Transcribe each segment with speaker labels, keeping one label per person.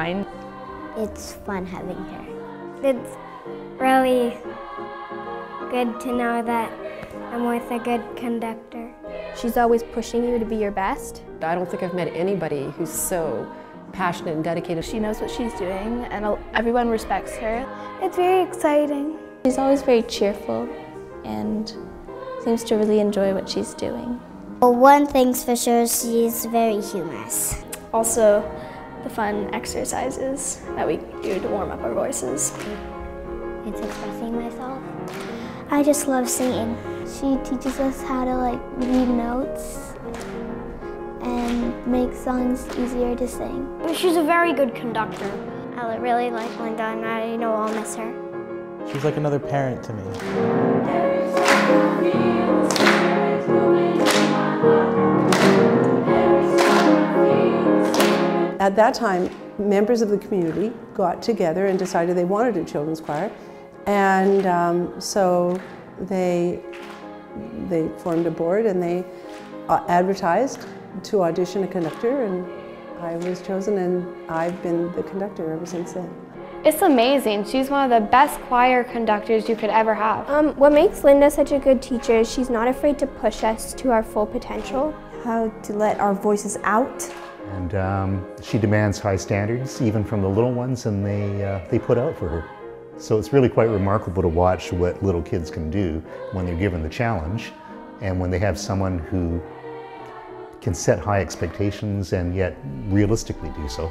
Speaker 1: kind.
Speaker 2: It's fun having her.
Speaker 3: It's really good to know that I'm with a good conductor.
Speaker 4: She's always pushing you to be your best.
Speaker 5: I don't think I've met anybody who's so passionate and dedicated.
Speaker 4: She knows what she's doing and everyone respects her.
Speaker 3: It's very exciting.
Speaker 4: She's always very cheerful and seems to really enjoy what she's doing.
Speaker 2: Well, one thing's for sure, she's very humorous.
Speaker 4: Also, the fun exercises that we do to warm up our voices.
Speaker 2: It's expressing myself.
Speaker 3: I just love singing. She teaches us how to read notes and make songs easier to sing. She's a very good conductor. I really like Linda and I know I'll miss her.
Speaker 6: She's like another parent to me.
Speaker 7: At that time, members of the community got together and decided they wanted a children's choir, and so they formed a board and they advertised to audition a conductor, and I was chosen, and I've been the conductor ever since then.
Speaker 8: It's amazing. She's one of the best choir conductors you could ever have.
Speaker 4: What makes Linda such a good teacher is she's not afraid to push us to our full potential.
Speaker 9: How to let our voices out.
Speaker 10: And she demands high standards, even from the little ones, and they put out for her. So it's really quite remarkable to watch what little kids can do when they're given the challenge, and when they have someone who can set high expectations and yet realistically do so.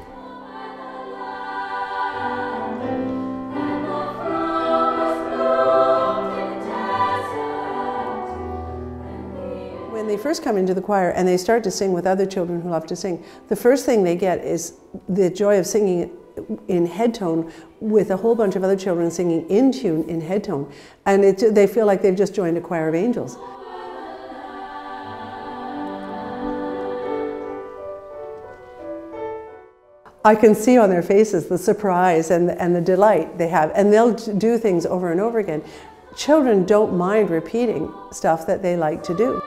Speaker 7: When they first come into the choir and they start to sing with other children who love to sing, the first thing they get is the joy of singing in head tone with a whole bunch of other children singing in tune in head tone. And they feel like they've just joined a choir of angels. I can see on their faces the surprise and the delight they have, and they'll do things over and over again. Children don't mind repeating stuff that they like to do.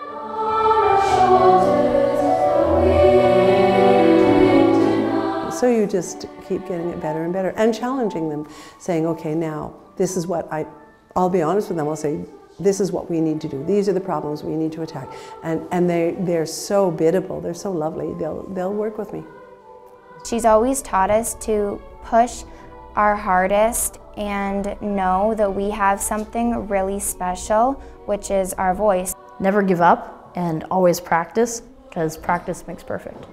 Speaker 7: So you just keep getting it better and better and challenging them, saying, okay, now this is what I'll be honest with them, I'll say, this is what we need to do. These are the problems we need to attack. And they're so biddable, they're so lovely, they'll work with me.
Speaker 8: She's always taught us to push our hardest and know that we have something really special, which is our voice.
Speaker 1: Never give up and always practice, because practice makes perfect.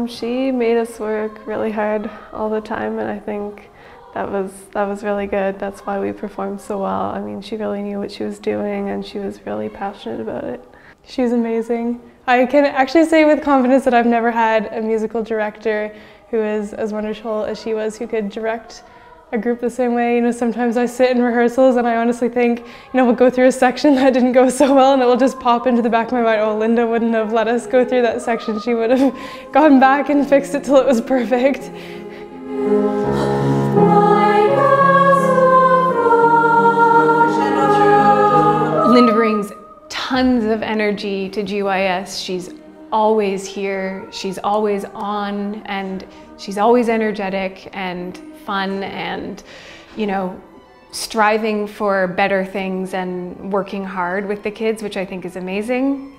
Speaker 11: She made us work really hard all the time, and I think that was really good. That's why we performed so well. I mean, she really knew what she was doing, and she was really passionate about it. She's amazing. I can actually say with confidence that I've never had a musical director who is as wonderful as she was, who could direct a group the same way. You know, sometimes I sit in rehearsals and I honestly think, you know, we'll go through a section that didn't go so well, and it will just pop into the back of my mind, oh, Linda wouldn't have let us go through that section. She would have gone back and fixed it till it was perfect.
Speaker 12: Linda brings tons of energy to GYS. She's always here, she's always on, and she's always energetic and fun and, you know, striving for better things and working hard with the kids, which I think is amazing.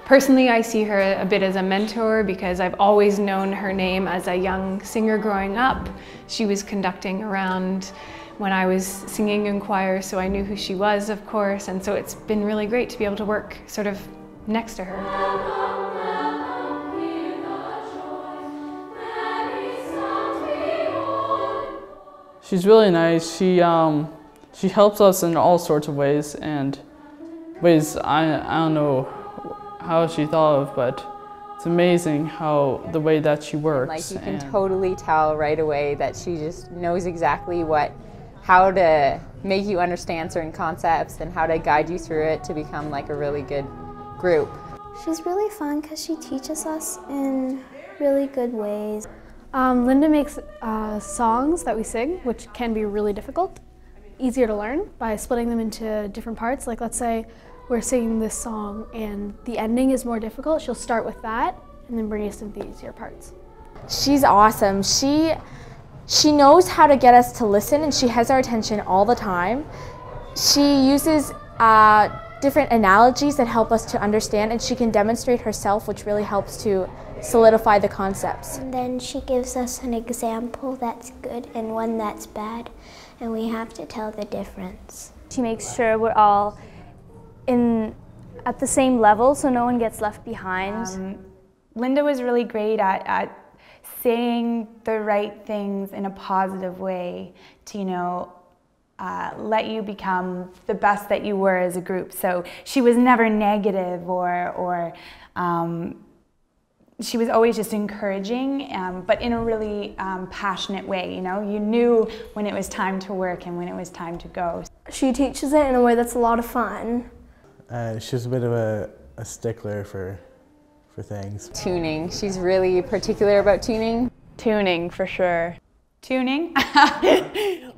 Speaker 12: Personally, I see her a bit as a mentor because I've always known her name as a young singer growing up. She was conducting around when I was singing in choir, so I knew who she was, of course, and so it's been really great to be able to work sort of next to her.
Speaker 13: She's really nice. She helps us in all sorts of ways, and ways I don't know how she thought of, but it's amazing how the way that she works.
Speaker 14: Like, you can totally tell right away that she just knows exactly how to make you understand certain concepts and how to guide you through it to become like a really good group.
Speaker 3: She's really fun because she teaches us in really good ways. Linda makes songs that we sing, which can be really difficult, easier to learn by splitting them into different parts. Like let's say we're singing this song and the ending is more difficult. She'll start with that and then bring us into the easier parts.
Speaker 15: She's awesome. She knows how to get us to listen, and she has our attention all the time. She uses different analogies that help us to understand, and she can demonstrate herself, which really helps to solidify the concepts.
Speaker 2: And then she gives us an example that's good and one that's bad, and we have to tell the difference.
Speaker 16: She makes sure we're all at the same level so no one gets left behind.
Speaker 8: Linda was really great at saying the right things in a positive way to, let you become the best that you were as a group. So she was never negative or she was always just encouraging, but in a really passionate way. You knew when it was time to work and when it was time to go.
Speaker 3: She teaches it in a way that's a lot of fun.
Speaker 6: She's a bit of a stickler for things.
Speaker 14: Tuning. She's really particular about tuning.
Speaker 12: Tuning, for sure.
Speaker 8: Tuning?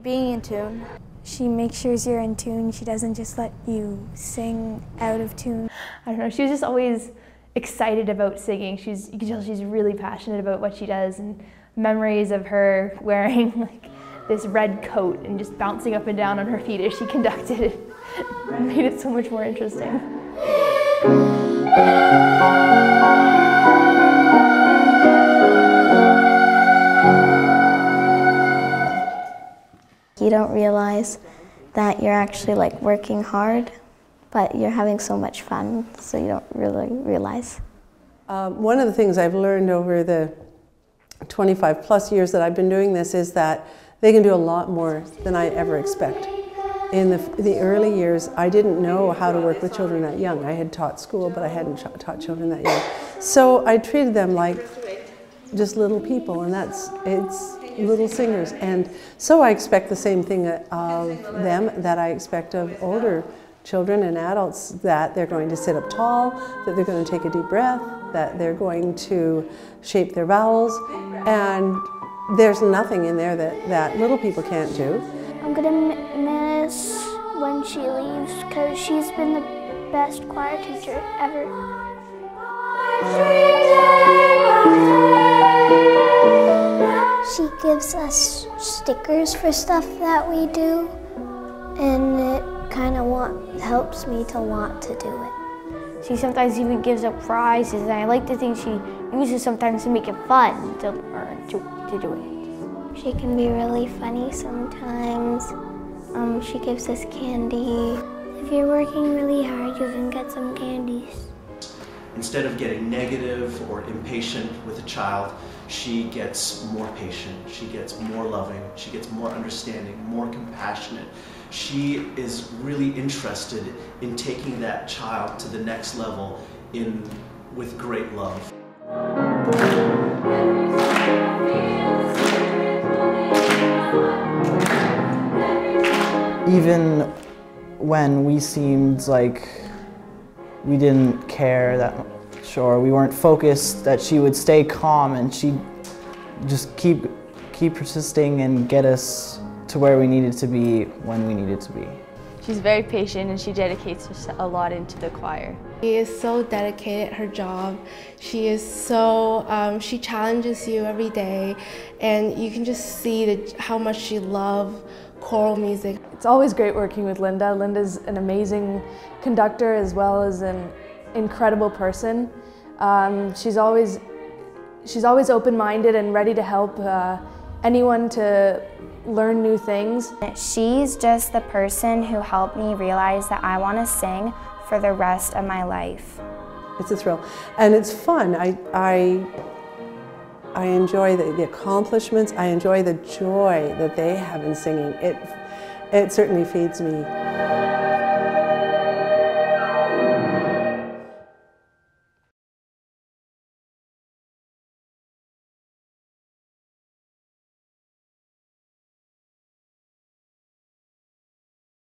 Speaker 16: Being in tune. She makes sure you're in tune. She doesn't just let you sing out of tune.
Speaker 1: I don't know, she was just always excited about singing. You can tell she's really passionate about what she does, and memories of her wearing like this red coat and just bouncing up and down on her feet as she conducted it made it so much more interesting.
Speaker 2: You don't realize that you're actually like working hard, but you're having so much fun, so you don't really realize.
Speaker 7: One of the things I've learned over the 25 plus years that I've been doing this is that they can do a lot more than I ever expect. In the early years, I didn't know how to work with children that young. I had taught school, but I hadn't taught children that young. So I treated them like just little people, and it's little singers. And so I expect the same thing of them that I expect of older children and adults, that they're going to sit up tall, that they're going to take a deep breath, that they're going to shape their vowels, and there's nothing in there that little people can't do.
Speaker 3: I'm gonna miss when she leaves because she's been the best choir teacher ever.
Speaker 2: She gives us stickers for stuff that we do, and it kind of helps me to want to do it.
Speaker 16: She sometimes even gives out prizes, and I like the things she uses sometimes to make it fun to do it.
Speaker 2: She can be really funny sometimes. She gives us candy. If you're working really hard, you can get some candies.
Speaker 17: Instead of getting negative or impatient with a child, she gets more patient, she gets more loving, she gets more understanding, more compassionate. She is really interested in taking that child to the next level with great love.
Speaker 6: Even when we seemed like we didn't care that much, or we weren't focused, that she would stay calm and she'd just keep persisting and get us to where we needed to be when we needed to be.
Speaker 4: She's very patient and she dedicates herself a lot into the choir.
Speaker 18: She is so dedicated at her job. She is so, she challenges you every day, and you can just see how much she loves choral music.
Speaker 1: It's always great working with Linda. Linda's an amazing conductor as well as an incredible person. She's always open-minded and ready to help anyone to learn new things.
Speaker 8: She's just the person who helped me realize that I want to sing for the rest of my life.
Speaker 7: It's a thrill, and it's fun. I enjoy the accomplishments. I enjoy the joy that they have in singing. It certainly feeds me.